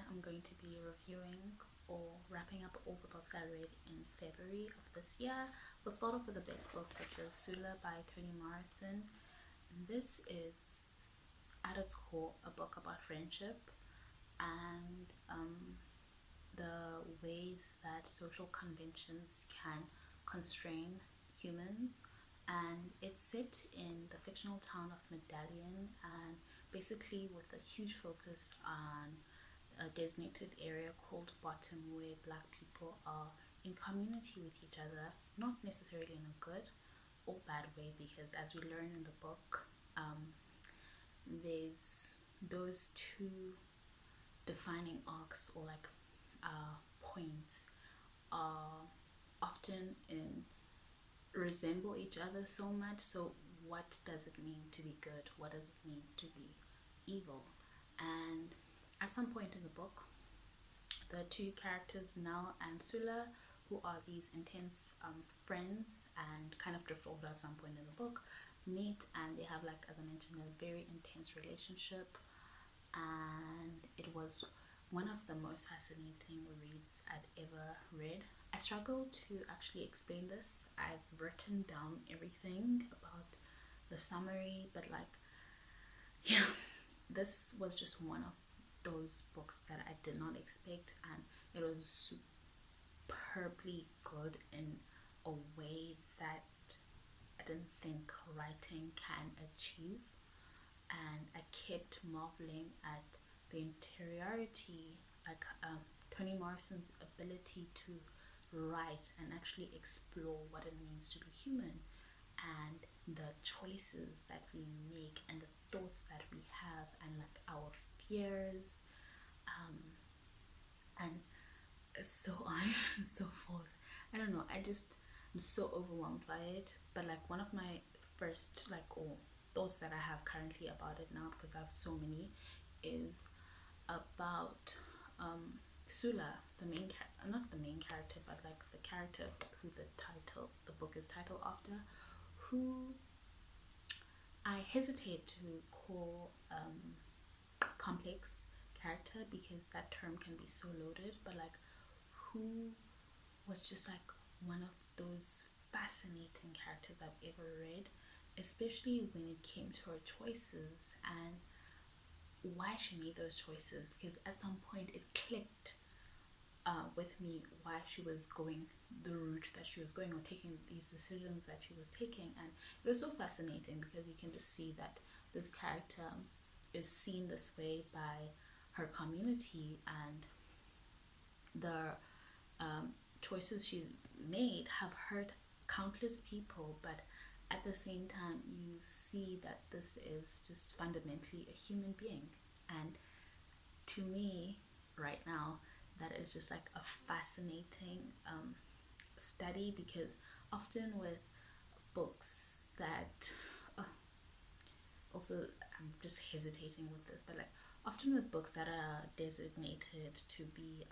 I'm going to be reviewing or wrapping up all the books I read in February of this year. We'll start off with the best book, which is Sula by Toni Morrison. And this is, at its core, a book about friendship and the ways that social conventions can constrain humans. And it's set in the fictional town of Medallion, and basically with a huge focus on a designated area called Bottom, where black people are in community with each other, not necessarily in a good or bad way, because as we learn in the book, there's those two defining arcs, or like points, are often in resemble each other so much. So what does it mean to be good? What does it mean to be evil? And at some point in the book, the two characters, Nell and Sula, who are these intense friends and kind of drift over at some point in the book, meet, and they have, like, as I mentioned, a very intense relationship. And it was one of the most fascinating reads I'd ever read. I struggle to actually explain this. I've written down everything about the summary, but like, yeah, this was just one of those books that I did not expect, and it was superbly good in a way that I didn't think writing can achieve. And I kept marveling at the interiority, like Toni Morrison's ability to write and actually explore what it means to be human, and the choices that we make and the thoughts that we have, and like our fears, and so on and so forth. I don't know, I'm so overwhelmed by it. But like, one of my first thoughts that I have currently about it now, because I have so many, is about Sula, the main character, not the main character, but like the character who the book is titled after, who I hesitate to call complex character, because that term can be so loaded, but like, who was just like one of those fascinating characters I've ever read, especially when it came to her choices and why she made those choices. Because at some point it clicked with me why she was going the route that she was going, or taking these decisions that she was taking. And it was so fascinating, because you can just see that this character is seen this way by her community, and the choices she's made have hurt countless people, but at the same time you see that this is just fundamentally a human being. And to me right now, that is just like a fascinating study, because often with books that also, I'm just hesitating with this, but like, often with books that are designated to be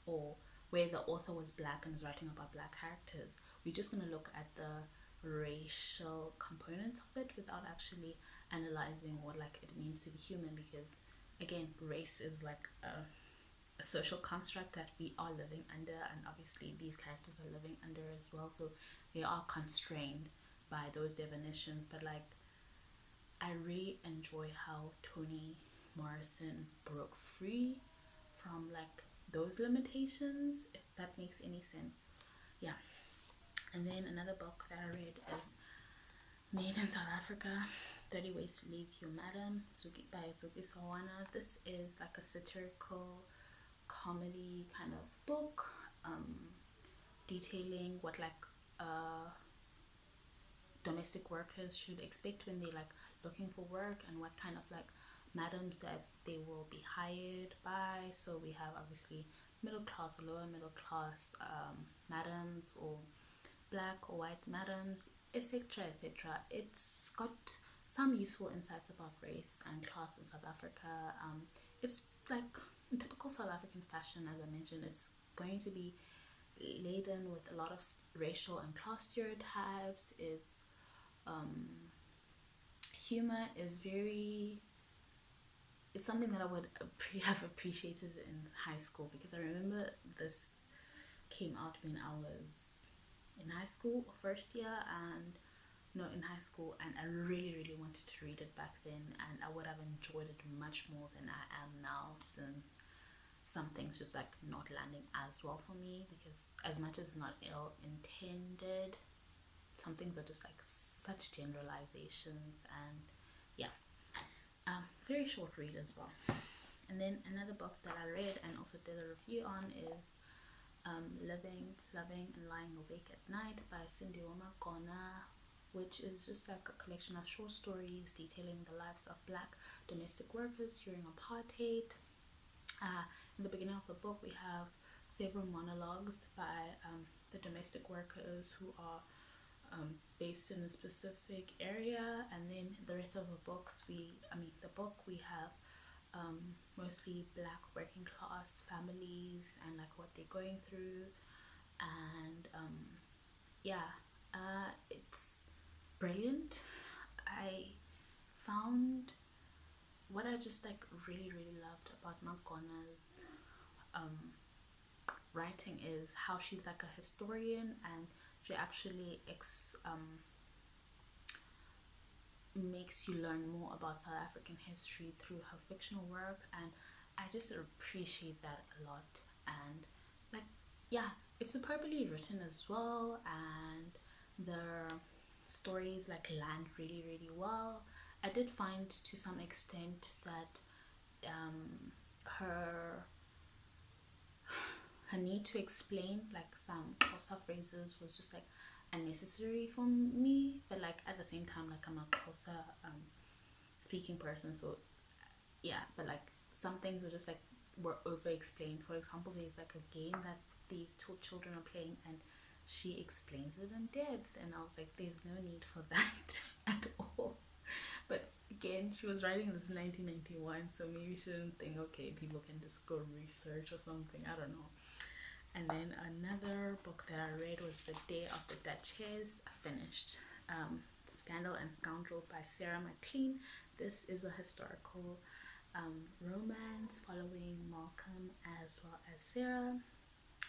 or where the author was black and is writing about black characters, we're just going to look at the racial components of it without actually analyzing what like it means to be human. Because again, race is like a social construct that we are living under, and obviously these characters are living under as well, so they are constrained by those definitions. But like, I really enjoy how Toni Morrison broke free from like those limitations, if that makes any sense. Yeah. And then another book that I read is Maid in South Africa, 30 Ways to Leave Your Madam by Zukiswa, Wanner. This is like a satirical comedy kind of book, detailing what like domestic workers should expect when they like looking for work, and what kind of like madams that they will be hired by. So we have obviously middle class or lower middle class madams, or black or white madams, etc., etc. It's got some useful insights about race and class in South Africa. It's like in typical South African fashion, as I mentioned. It's going to be laden with a lot of racial and class stereotypes. It's humor is it's something that I would have appreciated in high school, because I remember this came out when I was in high school, first year, and no, in high school, and I really, really wanted to read it back then, and I would have enjoyed it much more than I am now, since some things just like not landing as well for me, because as much as it's not ill intended, some things are just like such generalizations, and yeah, very short read as well. And then another book that I read and also did a review on is Living, Loving and Lying Awake at Night by Sindiwe Magona, which is just like a collection of short stories detailing the lives of Black domestic workers during apartheid. In the beginning of the book, we have several monologues by the domestic workers who are based in a specific area, and then the rest of the books, we have mostly Black working class families and like what they're going through, and it's brilliant. I found what I just like really, really loved about Magona's writing is how she's like a historian, and she actually makes you learn more about South African history through her fictional work, and I just appreciate that a lot. And like, yeah, it's superbly written as well, and the stories like land really, really well. I did find to some extent that her need to explain like some Xhosa phrases was just like unnecessary for me, but like at the same time, like I'm a Xhosa speaking person, so yeah, but like some things were just like were over explained. For example, there's like a game that these two children are playing, and she explains it in depth, and I was like, there's no need for that at all. But again, she was writing this in 1991, so maybe she didn't think, okay, people can just go research or something, I don't know. And then another book that I read was The Day of the Duchess. I finished Scandal and Scoundrel by MacLean. This is a historical romance following Malcolm as well as Sarah.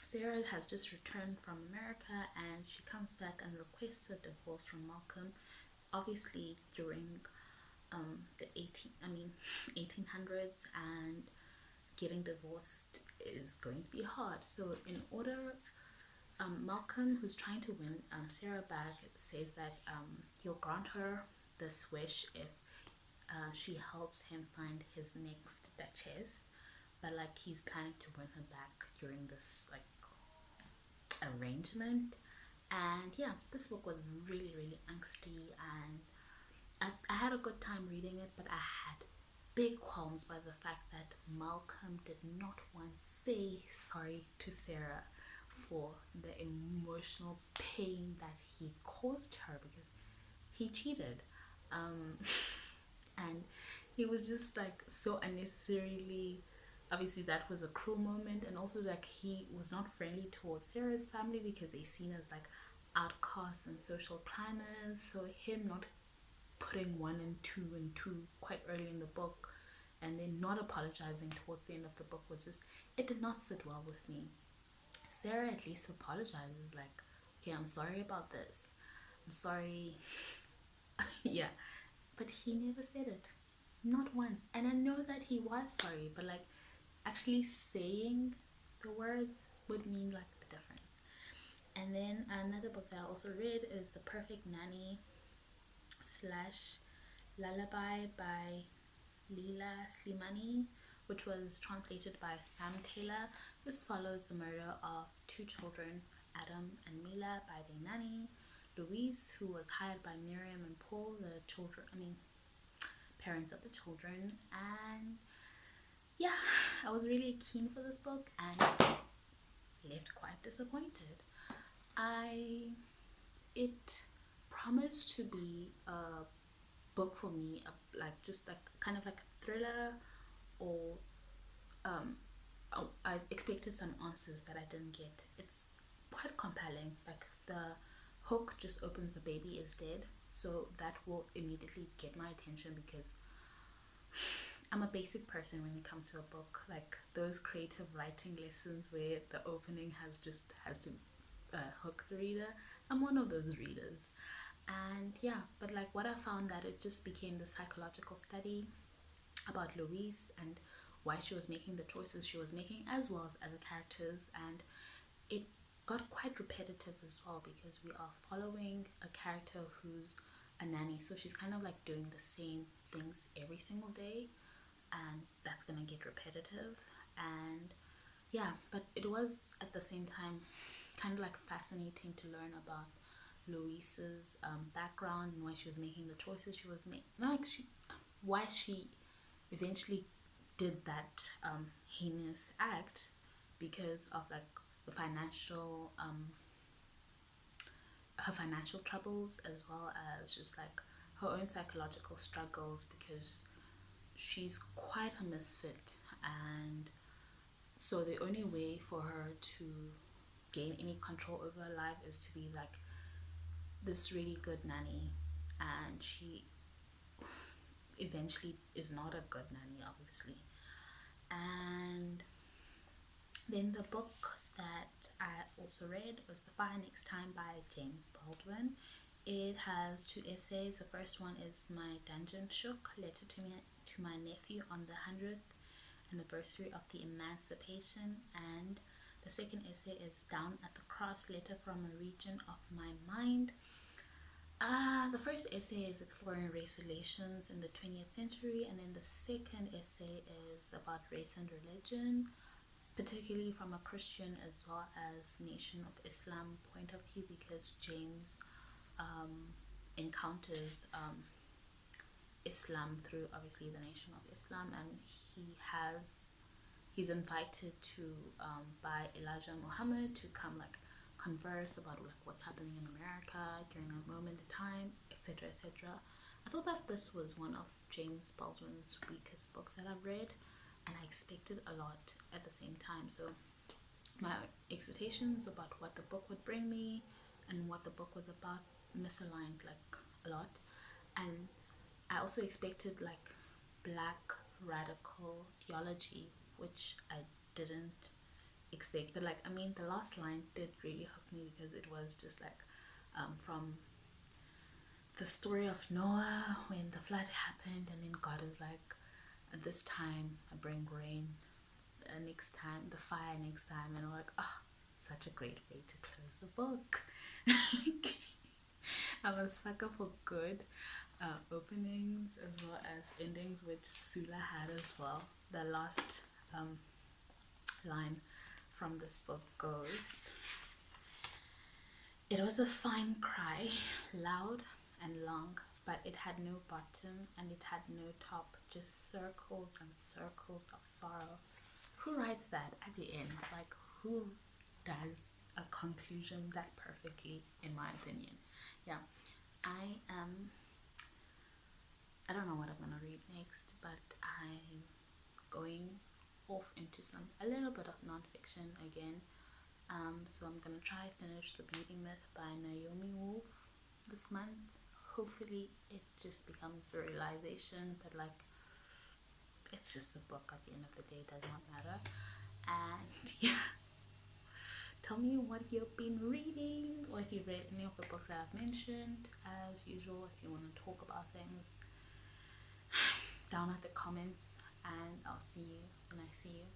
Sarah has just returned from America, and she comes back and requests a divorce from Malcolm. It's obviously during the 1800s, and getting divorced is going to be hard. So in order, Malcolm, who's trying to win Sarah back, says that he'll grant her this wish if she helps him find his next duchess, but like he's planning to win her back during this like arrangement. And yeah, this book was really, really angsty, and I had a good time reading it, but I had big qualms by the fact that Malcolm did not once say sorry to Sarah for the emotional pain that he caused her, because he cheated, and he was just like so unnecessarily, obviously that was a cruel moment, and also like he was not friendly towards Sarah's family because they're seen as like outcasts and social climbers. So him not putting one and two quite early in the book, and then not apologizing towards the end of the book, was just, it did not sit well with me. Sarah at least apologizes, like, okay, I'm sorry about this, I'm sorry. Yeah, but he never said it, not once. And I know that he was sorry, but like actually saying the words would mean like a difference. And then another book that I also read is The Perfect Nanny / Lullaby by Leila Slimani, which was translated by Sam Taylor. This follows the murder of two children, Adam and Mila, by their nanny, Louise, who was hired by Miriam and Paul, parents of the children. And yeah, I was really keen for this book and left quite disappointed. It promised to be a book for me, like just like kind of like a thriller, or I expected some answers that I didn't get. It's quite compelling, like the hook just opens, the baby is dead, so that will immediately get my attention, because I'm a basic person when it comes to a book, like those creative writing lessons where the opening has to hook the reader. I'm one of those readers. And yeah, but like what I found, that it just became the psychological study about Louise and why she was making the choices she was making, as well as other characters. And it got quite repetitive as well, because we are following a character who's a nanny, so she's kind of like doing the same things every single day, and that's gonna get repetitive. And yeah, but it was at the same time kind of like fascinating to learn about Louise's background and why she was making the choices she was making, like why she eventually did that heinous act, because of like the financial her financial troubles, as well as just like her own psychological struggles, because she's quite a misfit. And so the only way for her to gain any control over her life is to be like this really good nanny, and she eventually is not a good nanny, obviously. And then the book that I also read was The Fire Next Time by James Baldwin. It has 2 essays. The first one is My Dungeon Shook, Letter to my nephew on the 100th anniversary of the Emancipation, and the second essay is Down at the Cross, Letter from a Region of My Mind. The first essay is exploring race relations in the 20th century, and then the second essay is about race and religion, particularly from a Christian as well as Nation of Islam point of view, because James encounters Islam through obviously the Nation of Islam, and he's invited to by Elijah Muhammad to come like converse about like what's happening in America during a moment in time, etc., etc. I thought that this was one of James Baldwin's weakest books that I've read, and I expected a lot at the same time. So my expectations about what the book would bring me and what the book was about misaligned like a lot. And I also expected like black radical theology, which I didn't expect. But like, I mean, the last line did really hook me, because it was just like from the story of Noah when the flood happened, and then God is like, this time I bring rain, next time the fire, next time. And I'm like, oh, such a great way to close the book. Like, I'm a sucker for good openings as well as endings, which Sula had as well. The last line from this book goes, "It was a fine cry, loud and long, but it had no bottom and it had no top, just circles and circles of sorrow." Who writes that at the end? Like, who does a conclusion that perfectly, in my opinion? Yeah, I don't know what I'm gonna read next, but I'm going off into a little bit of non-fiction again. So I'm gonna try finish The Beauty Myth by Naomi Wolf this month. Hopefully it just becomes a realization that like it's just a book at the end of the day, does not matter. And yeah, tell me what you've been reading, or if you've read any of the books that I've mentioned. As usual, if you want to talk about things, down at the comments, and I'll see you when I see you.